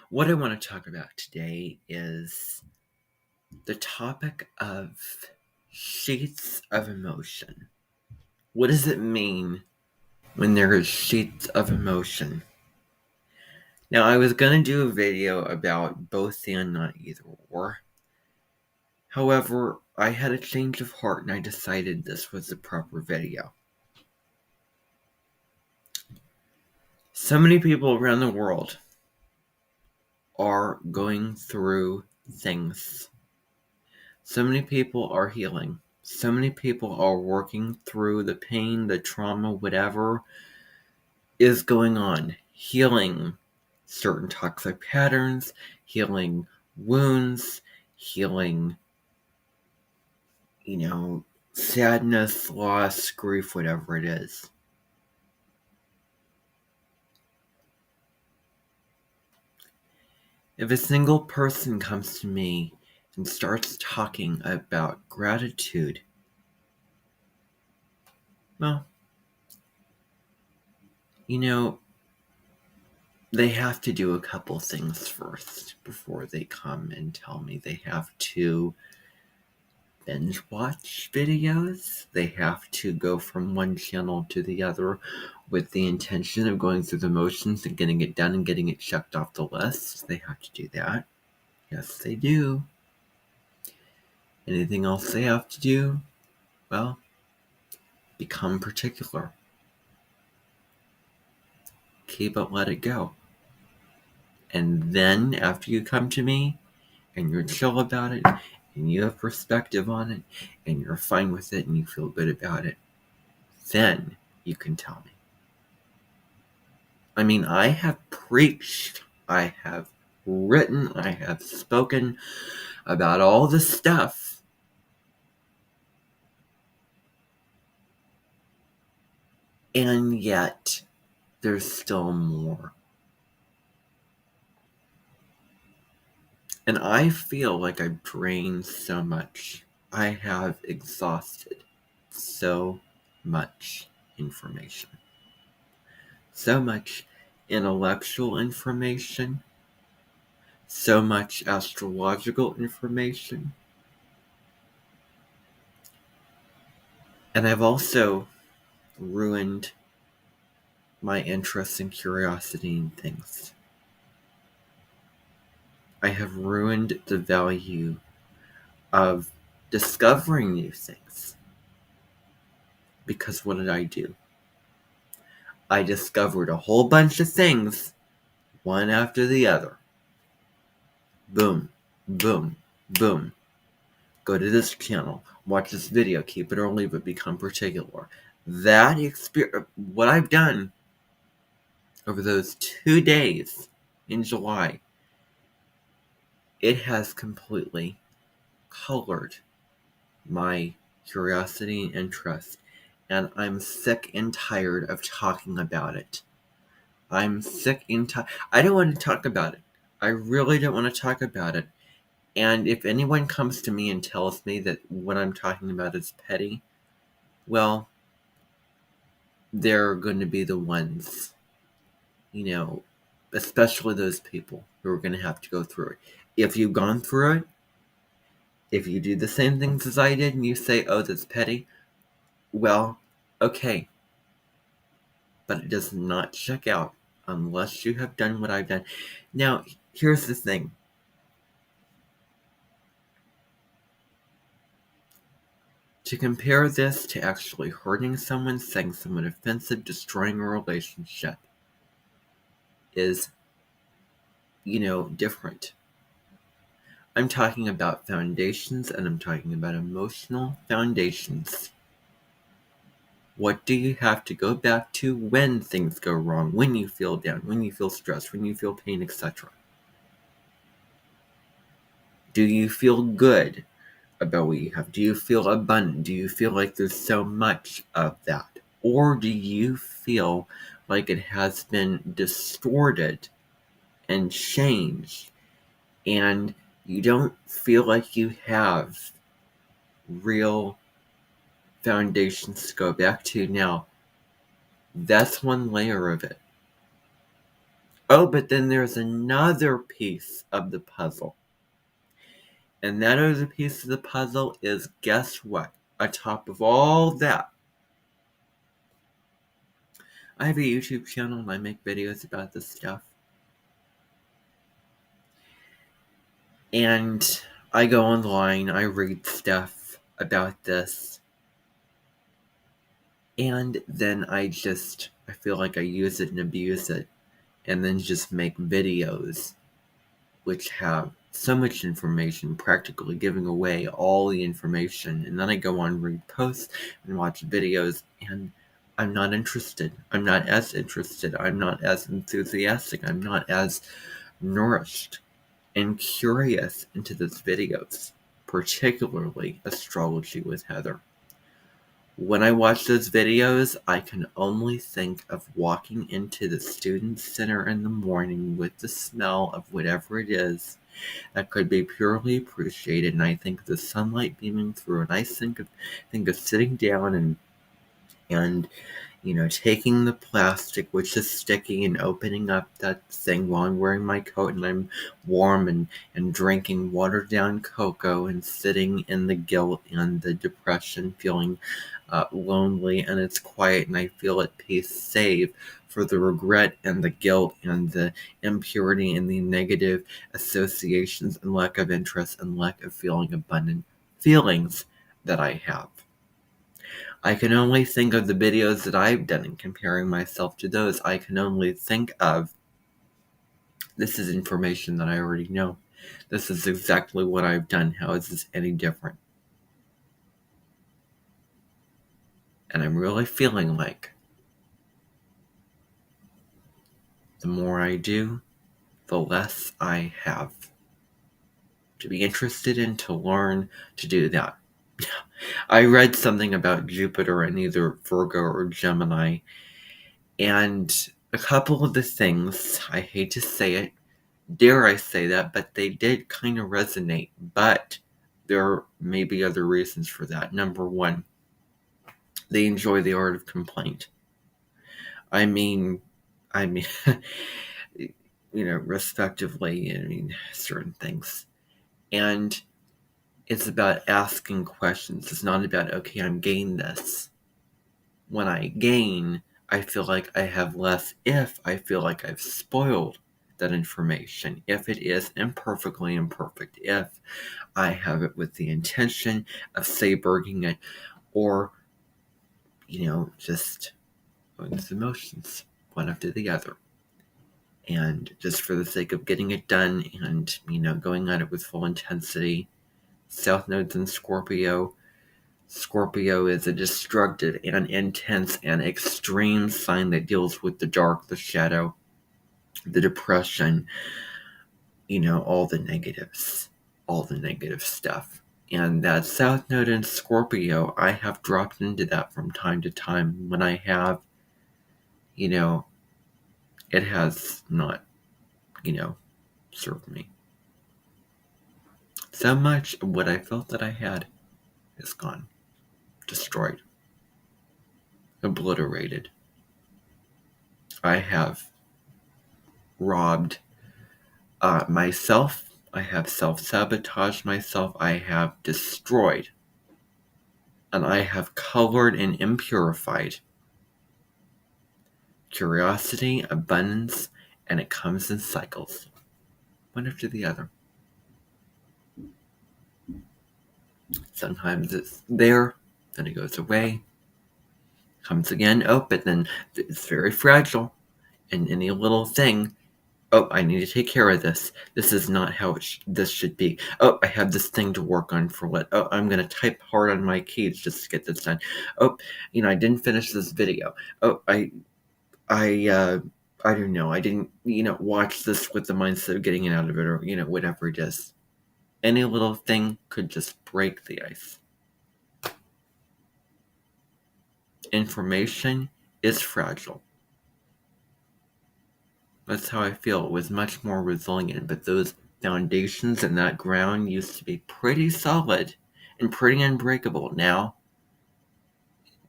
What I want to talk about today is the topic of sheets of emotion. What does it mean when there is sheets of emotion? Now, I was going to do a video about both and not either or. However, I had a change of heart and I decided this was the proper video. So many people around the world are going through things. So many people are healing. So many people are working through the pain, the trauma, whatever is going on. Healing certain toxic patterns, healing wounds, healing, sadness, loss, grief, whatever it is. If a single person comes to me and starts talking about gratitude, well, they have to do a couple things first before they come and tell me. They have to binge watch videos. They have to go from one channel to the other with the intention of going through the motions and getting it done and getting it checked off the list. They have to do that. Yes, they do. Anything else they have to do? Well, become particular. Keep it, let it go. And then after you come to me and you're chill about it and you have perspective on it and you're fine with it and you feel good about it, then you can tell me. I mean, I have preached, I have written, I have spoken about all this stuff. And yet, there's still more. And I feel like I've drained so much. I have exhausted so much information. So much intellectual information. So much astrological information. And I've also ruined my interest and curiosity in things. I have ruined the value of discovering new things. Because what did I do? I discovered a whole bunch of things, one after the other. Boom, boom, boom. Go to this channel, watch this video, keep it or leave it, become particular. That experience, what I've done over those 2 days in July, it has completely colored my curiosity and interest, and I'm sick and tired of talking about it. I'm sick and tired. I don't want to talk about it. I really don't want to talk about it. And if anyone comes to me and tells me that what I'm talking about is petty, well, they're going to be the ones, especially those people who are going to have to go through it. If you've gone through it, if you do the same things as I did and you say, oh, that's petty, well, okay. But it does not check out unless you have done what I've done. Now, here's the thing. To compare this to actually hurting someone, saying someone offensive, destroying a relationship is, different. I'm talking about foundations and I'm talking about emotional foundations. What do you have to go back to when things go wrong, when you feel down, when you feel stressed, when you feel pain, etc.? Do you feel good about what you have? Do you feel abundant? Do you feel like there's so much of that? Or do you feel like it has been distorted and changed and you don't feel like you have real foundations to go back to? Now, that's one layer of it. Oh, but then there's another piece of the puzzle. And that other piece of the puzzle is, guess what? On top of all that, I have a YouTube channel and I make videos about this stuff. And I go online, I read stuff about this. And then I feel like I use it and abuse it. And then just make videos which have so much information, practically giving away all the information. And then I go on, read posts, and watch videos, and I'm not interested. I'm not as interested. I'm not as enthusiastic. I'm not as nourished and curious into those videos, particularly Astrology with Heather. When I watch those videos, I can only think of walking into the student center in the morning with the smell of whatever it is that could be purely appreciated, and I think the sunlight beaming through, and I think of sitting down and taking the plastic, which is sticky, and opening up that thing while I'm wearing my coat and I'm warm, and drinking watered down cocoa, and sitting in the guilt and the depression, feeling lonely, and it's quiet, and I feel at peace, save for the regret and the guilt and the impurity and the negative associations and lack of interest and lack of feeling abundant feelings that I have. I can only think of the videos that I've done and comparing myself to those. I can only think of, this is information that I already know. This is exactly what I've done. How is this any different? And I'm really feeling like the more I do, the less I have to be interested in, to learn, to do that. I read something about Jupiter in either Virgo or Gemini, and a couple of the things, I hate to say it, dare I say that, but they did kind of resonate. But there may be other reasons for that. Number one, they enjoy the art of complaint. I mean, respectively, certain things. And it's about asking questions. It's not about, okay, I'm gaining this. When I gain, I feel like I have less if I feel like I've spoiled that information. If it is imperfectly imperfect. If I have it with the intention of sabering it, or, just going through the motions, one after the other. And just for the sake of getting it done and, going at it with full intensity. South Node's in Scorpio. Scorpio is a destructive and intense and extreme sign that deals with the dark, the shadow, the depression, all the negatives, all the negative stuff. And that South Node in Scorpio, I have dropped into that from time to time when I have, it has not, served me. So much of what I felt that I had is gone, destroyed, obliterated. I have robbed myself. I have self-sabotaged myself. I have destroyed. And I have colored and impurified curiosity, abundance, and it comes in cycles, one after the other. Sometimes it's there, then it goes away, comes again, but then it's very fragile, and any little thing, I need to take care of this. This is not how this should be. I have this thing to work on for what? I'm going to type hard on my keys just to get this done. I didn't finish this video. I don't know. I didn't, watch this with the mindset of getting it out of it, or, whatever it is. Any little thing could just break the ice. Information is fragile. That's how I feel. It was much more resilient, but those foundations and that ground used to be pretty solid and pretty unbreakable. Now,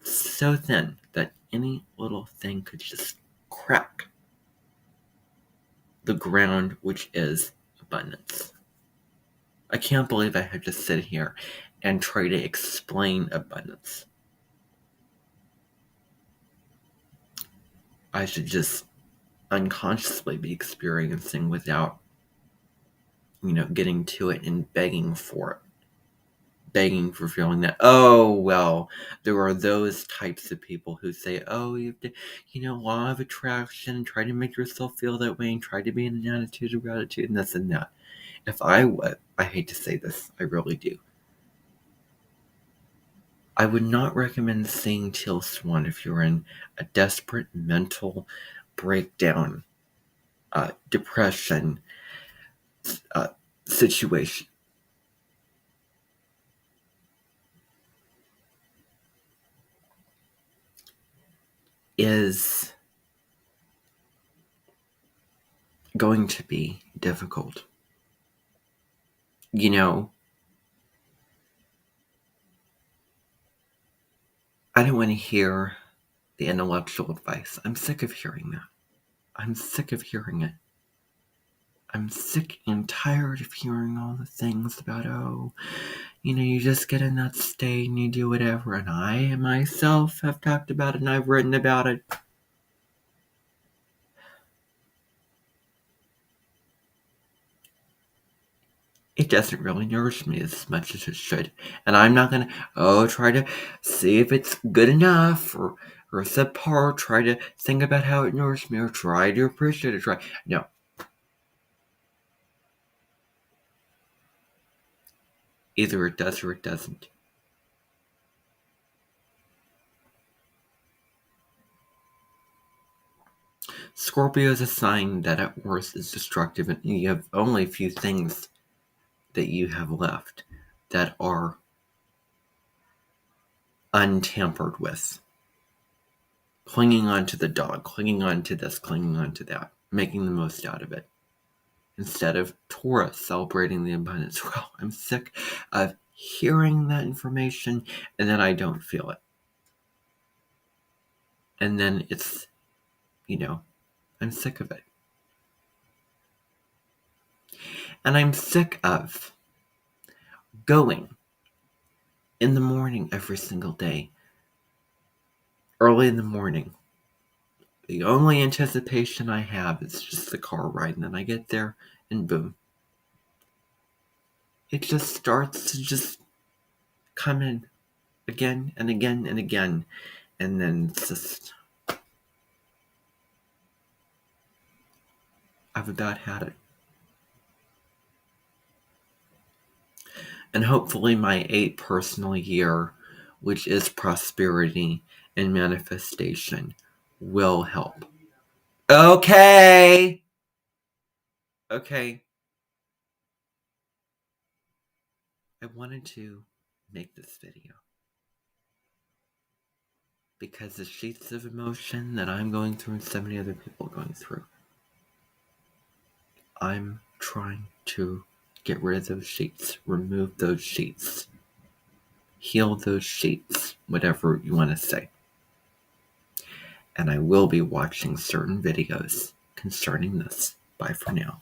it's so thin that any little thing could just crack. the ground, which is abundance. I can't believe I have to sit here and try to explain abundance. I should just unconsciously be experiencing without, getting to it and begging for it. Begging for feeling that, oh, well, there are those types of people who say, oh, you have to, law of attraction, try to make yourself feel that way and try to be in an attitude of gratitude and this and that. If I hate to say this, I really do. I would not recommend seeing Teal Swan if you're in a desperate mental breakdown, depression situation. Is going to be difficult. I don't want to hear the intellectual advice. I'm sick of hearing that. I'm sick of hearing it. I'm sick and tired of hearing all the things about, you just get in that state and you do whatever. And I myself have talked about it and I've written about it. It doesn't really nourish me as much as it should. And I'm not going to, try to see if it's good enough or subpar, try to think about how it nourished me or try to appreciate it. No. Either it does or it doesn't. Scorpio is a sign that at worst is destructive, and you have only a few things that you have left that are untampered with. Clinging on to the dog, clinging on to this, clinging on to that, making the most out of it. Instead of Taurus celebrating the abundance. Well, I'm sick of hearing that information and then I don't feel it. And then it's, I'm sick of it. And I'm sick of going in the morning every single day. Early in the morning. The only anticipation I have is just the car ride, and then I get there and boom. It just starts to just come in again and again and again. And then it's just, I've about had it. And hopefully my 8th personal year, which is prosperity and manifestation, will help. Okay. I wanted to make this video because the sheets of emotion that I'm going through and so many other people are going through, I'm trying to get rid of those sheets, remove those sheets, heal those sheets, whatever you want to say. And I will be watching certain videos concerning this. Bye for now.